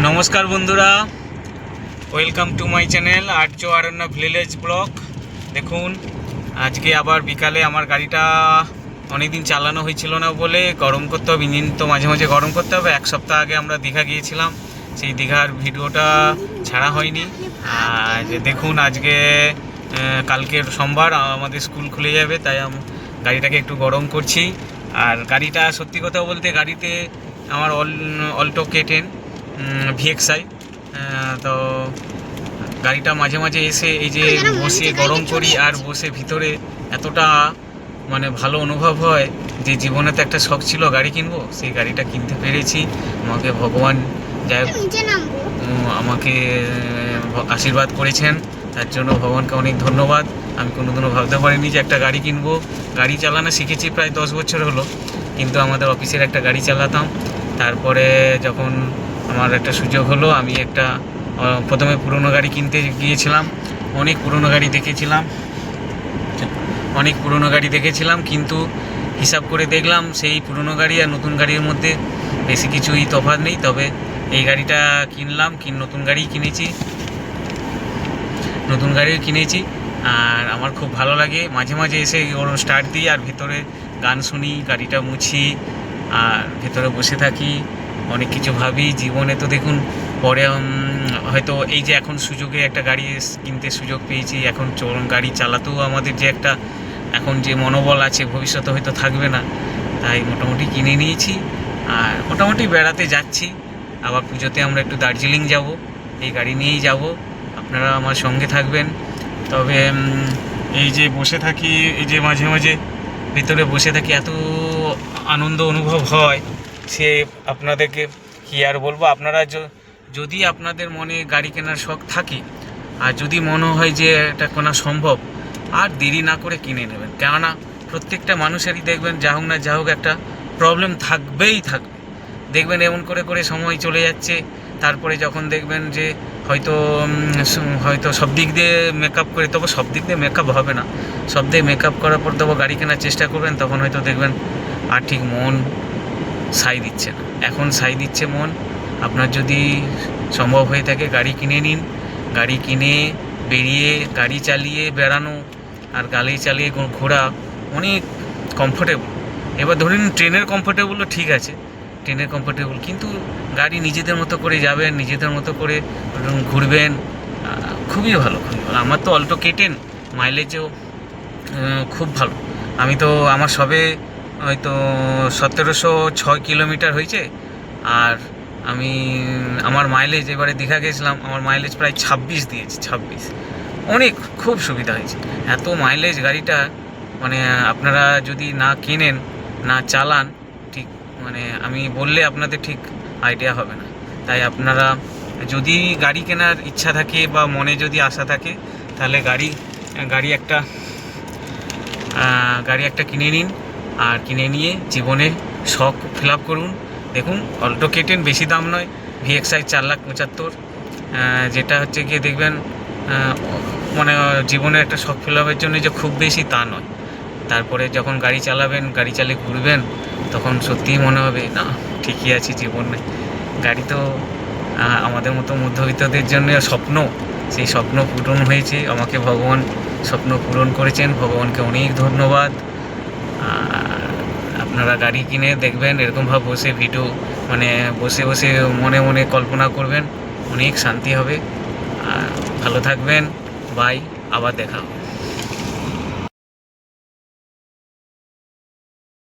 নমস্কার বন্ধুরা, welcome to my channel Arya Aranya village blog. দেখুন, আজকে আবার বিকালে আমার গাড়িটা অনেকদিন চালানো হয়েছিল না বলে গরম করতে হবে। ইঞ্জিন তো মাঝে মাঝে গরম করতে হবে। এক সপ্তাহ আগে আমরা দীঘা গিয়েছিলাম, সেই দীঘার ভিডিওটা ছাড়া হয়নি। আর দেখুন, আজকে কালকের সোমবার আমাদের স্কুল খুলে যাবে, তাই গাড়িটাকে একটু গরম করছি। আর গাড়িটা সত্যি কথা বলতে, গাড়িতে আমার অল্টো K10 VXI, তো গাড়িটা মাঝে মাঝে এসে এই যে বসে গরম করি আর বসে ভিতরে এতটা মানে ভালো অনুভব হয় যে জীবনে তো একটা শখ ছিল গাড়ি কিনবো, সেই গাড়িটা কিনতে পেরেছি। আমাকে ভগবান যাই আমাকে আশীর্বাদ করেছেন, তার জন্য ভগবানকে অনেক ধন্যবাদ। আমি কোনোদিনও ভাবতে পারিনি যে একটা গাড়ি কিনবো। গাড়ি চালানো শিখেছি প্রায় 10 বছর হলো, কিন্তু আমাদের অফিসের একটা গাড়ি চালাতাম। তারপরে যখন আমার একটা সুযোগ হলো, আমি একটা প্রথমে পুরনো গাড়ি কিনতে গিয়েছিলাম। অনেক পুরনো গাড়ি দেখেছিলাম, কিন্তু হিসাব করে দেখলাম সেই পুরনো গাড়ি আর নতুন গাড়ির মধ্যে বেশি কিছুই তফাৎ নেই। তবে এই গাড়িটা কিনলাম, নতুন গাড়িও কিনেছি। আর আমার খুব ভালো লাগে। মাঝে মাঝে এসে ওরম স্টার্ট দিই আর ভিতরে গান শুনি, গাড়িটা মুছি আর ভেতরে বসে থাকি, অনেক কিছু ভাবি। জীবনে তো দেখুন, পরে হয়তো এই যে এখন সুযোগে একটা গাড়ি কিনতে সুযোগ পেয়েছি, এখন গাড়ি চালাতেও আমাদের যে একটা এখন যে মনোবল আছে, ভবিষ্যতে হয়তো থাকবে না, তাই মোটামুটি কিনে নিয়েছি। আর মোটামুটি বেড়াতে যাচ্ছি। আবার পুজোতে আমরা একটু দার্জিলিং যাব, এই গাড়ি নিয়েই যাব। আপনারা আমার সঙ্গে থাকবেন। তবে এই যে বসে থাকি, এই যে মাঝে মাঝে ভিতরে বসে থাকি, এত আনন্দ অনুভব হয় সে আপনাদেরকে কি আর বলবো। আপনারা যদি আপনাদের মনে গাড়ি কেনার শখ থাকে আর যদি মনে হয় যে এটা কেনা সম্ভব, আর দেরি না করে কিনে নেবেন। কেননা প্রত্যেকটা মানুষেরই দেখবেন যা হোক না যা হোক একটা প্রবলেম থাকবে। দেখবেন এমন করে সময় চলে যাচ্ছে, তারপরে যখন দেখবেন যে হয়তো সব দিক দিয়ে মেকআপ করে, তবে সব দিক দিয়ে মেকআপ হবে না, সব দিয়ে মেকআপ করার পর তবে গাড়ি কেনার চেষ্টা করবেন, তখন হয়তো দেখবেন আর ঠিক মন সাই দিচ্ছে না। এখন সাই দিচ্ছে মন। আপনার যদি সম্ভব হয়ে থাকে গাড়ি কিনে নিন। গাড়ি কিনে বেরিয়ে গাড়ি চালিয়ে বেড়ানো আর গাড়ি চালিয়ে ঘোরা অনেক কমফোর্টেবল। এবার ধরে নিন ট্রেনের কমফোর্টেবলও ঠিক আছে, ট্রেনের কমফোর্টেবল, কিন্তু গাড়ি নিজেদের মতো করে যাবেন, নিজেদের মতো করে ঘুরবেন, খুবই ভালো। আমার তো অল্টো K10 মাইলেজও খুব ভালো। আমি তো আমার সবে হয়তো 1706 কিলোমিটার হয়েছে। আর আমার মাইলেজ, এবারে দীঘা গেছিলাম, আমার মাইলেজ প্রায় 26 দিয়েছে। 26 অনেক, খুব সুবিধা হয়েছে। এত মাইলেজ গাড়িটা, মানে আপনারা যদি না কেনেন, না চালান, ঠিক মানে আমি বললে আপনাদের ঠিক আইডিয়া হবে না। তাই আপনারা যদি গাড়ি কেনার ইচ্ছা থাকে বা মনে যদি আশা থাকে, তাহলে গাড়ি একটা কিনে নিন। আর কিনে নিয়ে জীবনে শখ ফিল আপ করুন। দেখুন, অল্টো K10 বেশি দাম নয়, VXI 4,75,000, যেটা হচ্ছে গিয়ে দেখবেন মানে জীবনে একটা শখ ফিল আপের জন্য যে খুব বেশি তা নয়। তারপরে যখন গাড়ি চালাবেন, গাড়ি চালিয়ে ঘুরবেন, তখন সত্যিই মনে হবে না, ঠিকই আছে জীবনে। গাড়ি তো আমাদের মতো মধ্যবিত্তদের জন্য স্বপ্ন, সেই স্বপ্ন পূরণ হয়েছে। আমাকে ভগবান স্বপ্ন পূরণ করেছেন, ভগবানকে অনেক ধন্যবাদ। আপনারা গাড়ি কিনে দেখবেন, এরকমভাবে বসে বসে মনে মনে কল্পনা করবেন, অনেক শান্তি হবে। ভালো থাকবেন, বাই, আবার দেখা হবে।